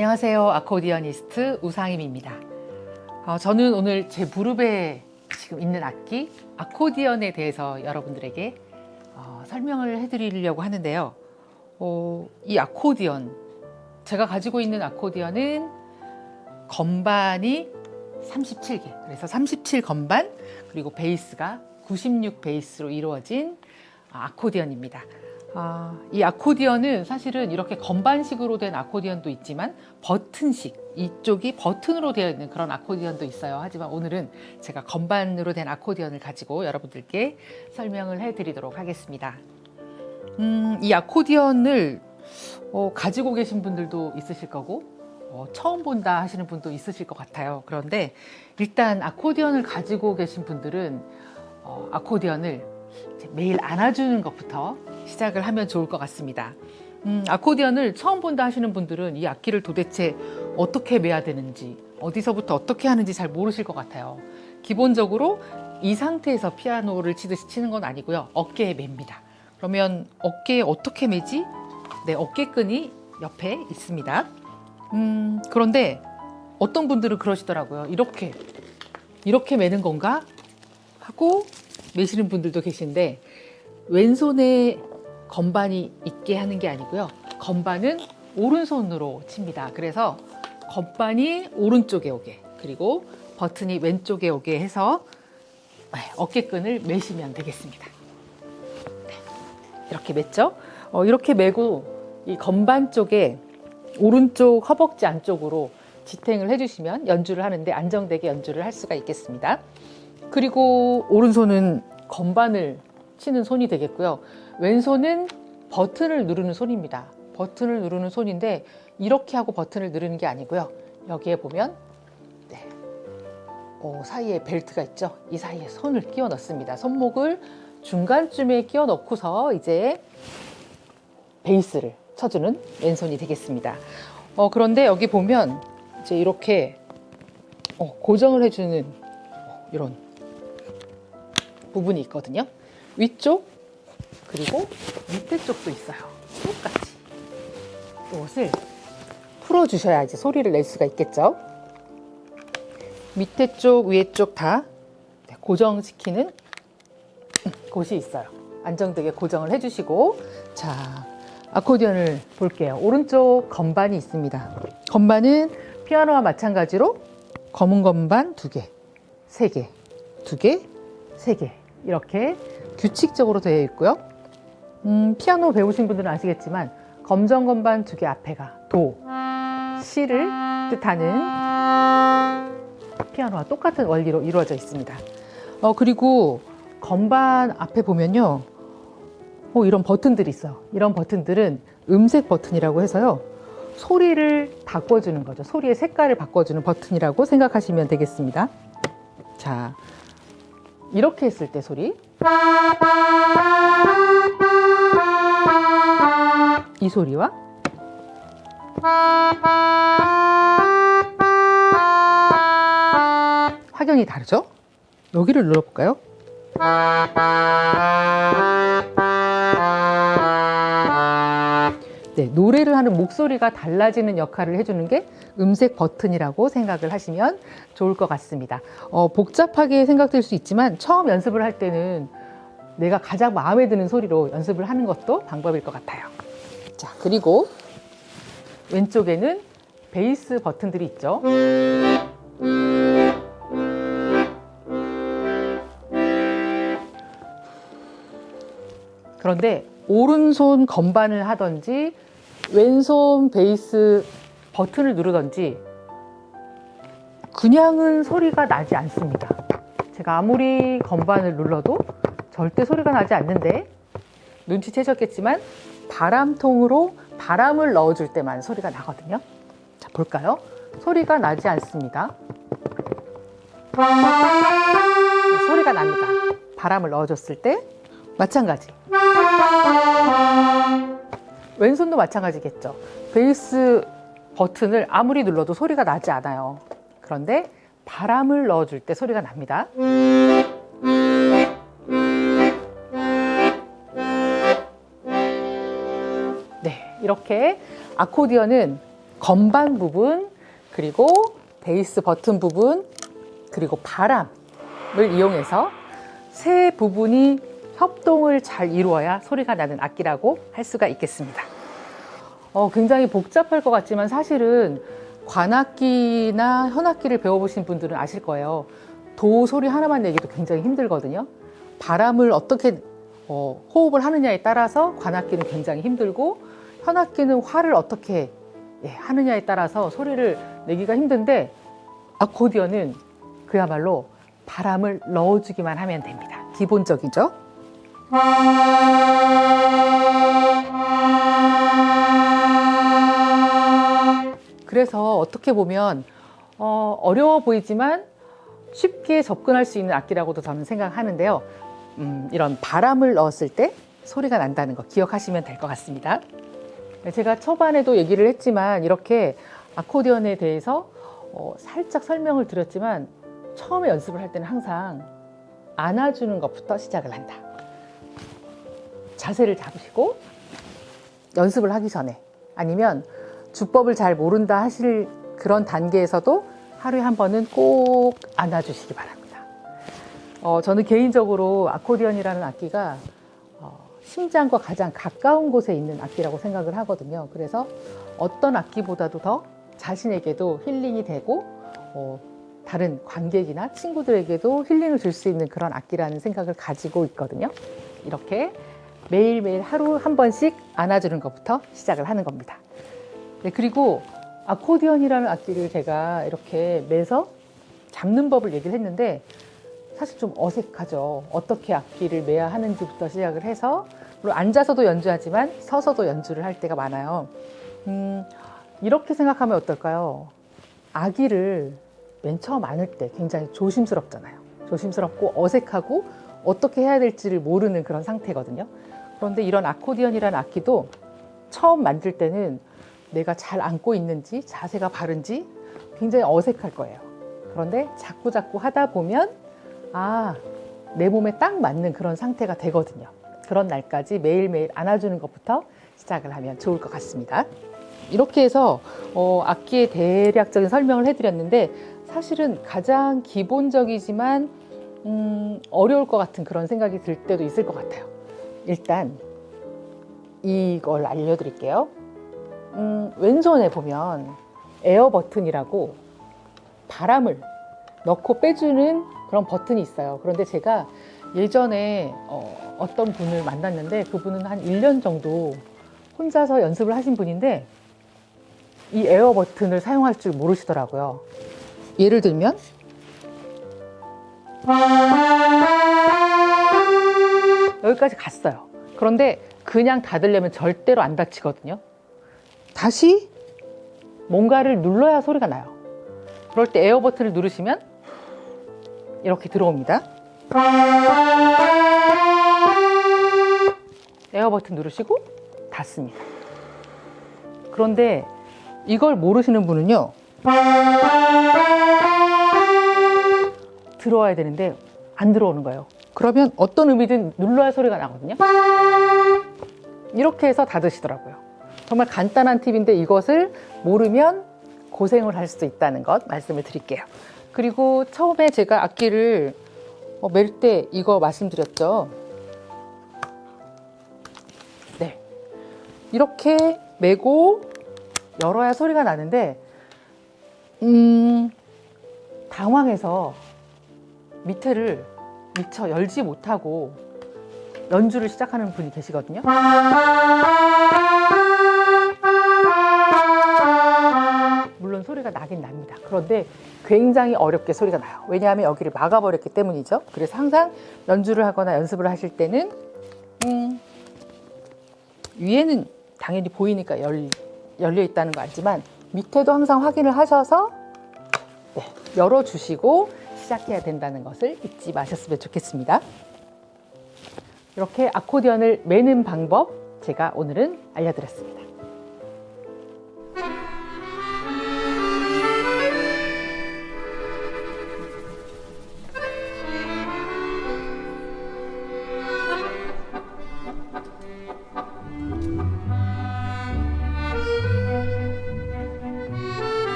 안녕하세요. 아코디언니스트 우상임입니다. 저는 오늘 제 무릎에 지금 있는 악기 아코디언에 대해서 여러분들에게 설명을 해드리려고 하는데요. 이 아코디언, 제가 가지고 있는 아코디언은 건반이 37개, 그래서 37 건반, 그리고 베이스가 96 베이스로 이루어진 아코디언입니다. 이 아코디언은 사실은 이렇게 건반식으로 된 아코디언도 있지만 버튼식, 이쪽이 버튼으로 되어 있는 그런 아코디언도 있어요. 하지만 오늘은 제가 건반으로 된 아코디언을 가지고 여러분들께 설명을 해드리도록 하겠습니다. 이 아코디언을 가지고 계신 분들도 있으실 거고 처음 본다 하시는 분도 있으실 것 같아요. 그런데 일단 아코디언을 가지고 계신 분들은 아코디언을 매일 안아주는 것부터 시작을 하면 좋을 것 같습니다. 아코디언을 처음 본다 하시는 분들은 이 악기를 도대체 어떻게 매야 되는지, 어디서부터 어떻게 하는지 잘 모르실 것 같아요. 기본적으로 이 상태에서 피아노를 치듯이 치는 건 아니고요. 어깨에 맵니다. 그러면 어깨에 어떻게 매지? 네, 어깨끈이 옆에 있습니다. 그런데 어떤 분들은 그러시더라고요. 이렇게 매는 건가? 하고 매시는 분들도 계신데, 왼손에 건반이 있게 하는 게 아니고요. 건반은 오른손으로 칩니다. 그래서 건반이 오른쪽에 오게, 그리고 버튼이 왼쪽에 오게 해서 어깨끈을 매시면 되겠습니다. 네, 이렇게 맸죠? 이렇게 매고 이 건반 쪽에 오른쪽 허벅지 안쪽으로 지탱을 해주시면 연주를 하는데 안정되게 연주를 할 수가 있겠습니다. 그리고 오른손은 건반을 치는 손이 되겠고요. 왼손은 버튼을 누르는 손입니다. 버튼을 누르는 손인데 이렇게 하고 버튼을 누르는 게 아니고요. 여기에 보면 사이에 벨트가 있죠. 이 사이에 손을 끼워 넣습니다. 손목을 중간쯤에 끼워 넣고서 이제 베이스를 쳐주는 왼손이 되겠습니다. 그런데 여기 보면 이제 이렇게 고정을 해주는 이런 부분이 있거든요. 위쪽 그리고 밑에 쪽도 있어요. 똑같이 이것을 풀어주셔야 이제 소리를 낼 수가 있겠죠. 밑에 쪽 위에 쪽 다 고정시키는 곳이 있어요. 안정되게 고정을 해주시고, 자, 아코디언을 볼게요. 오른쪽 건반이 있습니다. 건반은 피아노와 마찬가지로 검은 건반 2개, 3개, 2개, 3개 이렇게 규칙적으로 되어 있고요. 피아노 배우신 분들은 아시겠지만 검정 건반 2개 앞에가 도, 시를 뜻하는 피아노와 똑같은 원리로 이루어져 있습니다. 그리고 건반 앞에 보면요, 이런 버튼들이 있어요. 이런 버튼들은 음색 버튼이라고 해서요, 소리를 바꿔주는 거죠. 소리의 색깔을 바꿔주는 버튼이라고 생각하시면 되겠습니다. 자, 이렇게 했을 때 소리, 이 소리와 확연히 다르죠? 여기를 눌러볼까요? 네, 노래를 하는 목소리가 달라지는 역할을 해주는 게 음색 버튼이라고 생각을 하시면 좋을 것 같습니다. 복잡하게 생각될 수 있지만 처음 연습을 할 때는 내가 가장 마음에 드는 소리로 연습을 하는 것도 방법일 것 같아요. 자, 그리고 왼쪽에는 베이스 버튼들이 있죠. 그런데 오른손 건반을 하든지 왼손 베이스 버튼을 누르든지 그냥은 소리가 나지 않습니다. 제가 아무리 건반을 눌러도 절대 소리가 나지 않는데, 눈치채셨겠지만 바람통으로 바람을 넣어줄 때만 소리가 나거든요. 자, 볼까요? 소리가 나지 않습니다. 소리가 납니다. 바람을 넣어줬을 때 마찬가지. 왼손도 마찬가지겠죠. 베이스 버튼을 아무리 눌러도 소리가 나지 않아요. 그런데 바람을 넣어줄 때 소리가 납니다. 네, 이렇게 아코디언은 건반 부분, 그리고 베이스 버튼 부분, 그리고 바람을 이용해서 세 부분이 협동을 잘 이루어야 소리가 나는 악기라고 할 수가 있겠습니다. 굉장히 복잡할 것 같지만 사실은 관악기나 현악기를 배워보신 분들은 아실 거예요. 도 소리 하나만 내기도 굉장히 힘들거든요. 바람을 어떻게 호흡을 하느냐에 따라서 관악기는 굉장히 힘들고, 현악기는 화를 어떻게 하느냐에 따라서 소리를 내기가 힘든데, 아코디언은 그야말로 바람을 넣어주기만 하면 됩니다. 기본적이죠. 그래서 어떻게 보면 어려워 보이지만 쉽게 접근할 수 있는 악기라고도 저는 생각하는데요. 이런 바람을 넣었을 때 소리가 난다는 거 기억하시면 될 것 같습니다. 제가 초반에도 얘기를 했지만 이렇게 아코디언에 대해서 살짝 설명을 드렸지만, 처음에 연습을 할 때는 항상 안아주는 것부터 시작을 한다. 자세를 잡으시고 연습을 하기 전에, 아니면 주법을 잘 모른다 하실 그런 단계에서도 하루에 한 번은 꼭 안아주시기 바랍니다. 저는 개인적으로 아코디언이라는 악기가 심장과 가장 가까운 곳에 있는 악기라고 생각을 하거든요. 그래서 어떤 악기보다도 더 자신에게도 힐링이 되고 다른 관객이나 친구들에게도 힐링을 줄 수 있는 그런 악기라는 생각을 가지고 있거든요. 이렇게 매일매일 하루 한 번씩 안아주는 것부터 시작을 하는 겁니다. 네, 그리고 아코디언이라는 악기를 제가 이렇게 매서 잡는 법을 얘기를 했는데 사실 좀 어색하죠. 어떻게 악기를 매야 하는지부터 시작을 해서, 물론 앉아서도 연주하지만 서서도 연주를 할 때가 많아요. 이렇게 생각하면 어떨까요? 아기를 맨 처음 안을 때 굉장히 조심스럽잖아요. 조심스럽고 어색하고 어떻게 해야 될지를 모르는 그런 상태거든요. 그런데 이런 아코디언이라는 악기도 처음 만들 때는 내가 잘 안고 있는지 자세가 바른지 굉장히 어색할 거예요. 그런데 자꾸 하다 보면 내 몸에 딱 맞는 그런 상태가 되거든요. 그런 날까지 매일매일 안아주는 것부터 시작을 하면 좋을 것 같습니다. 이렇게 해서 악기의 대략적인 설명을 해드렸는데, 사실은 가장 기본적이지만 어려울 것 같은 그런 생각이 들 때도 있을 것 같아요. 일단 이걸 알려드릴게요. 왼손에 보면 에어 버튼이라고 바람을 넣고 빼주는 그런 버튼이 있어요. 그런데 제가 예전에 어떤 분을 만났는데, 그분은 한 1년 정도 혼자서 연습을 하신 분인데 이 에어 버튼을 사용할 줄 모르시더라고요. 예를 들면 여기까지 갔어요. 그런데 그냥 닫으려면 절대로 안 닫히거든요. 다시 뭔가를 눌러야 소리가 나요. 그럴 때 에어 버튼을 누르시면 이렇게 들어옵니다. 에어 버튼 누르시고 닫습니다. 그런데 이걸 모르시는 분은요, 들어와야 되는데 안 들어오는 거예요. 그러면 어떤 의미든 눌러야 소리가 나거든요. 이렇게 해서 닫으시더라고요. 정말 간단한 팁인데 이것을 모르면 고생을 할 수도 있다는 것 말씀을 드릴게요. 그리고 처음에 제가 악기를 멜 때 이거 말씀드렸죠. 네, 이렇게 메고 열어야 소리가 나는데 당황해서 밑에를 미처 열지 못하고 연주를 시작하는 분이 계시거든요. 물론 소리가 나긴 납니다. 그런데 굉장히 어렵게 소리가 나요. 왜냐하면 여기를 막아버렸기 때문이죠. 그래서 항상 연주를 하거나 연습을 하실 때는 위에는 당연히 보이니까 열려 있다는 거 알지만 밑에도 항상 확인을 하셔서 열어주시고 시작해야 된다는 것을 잊지 마셨으면 좋겠습니다. 이렇게 아코디언을 매는 방법 제가 오늘은 알려드렸습니다.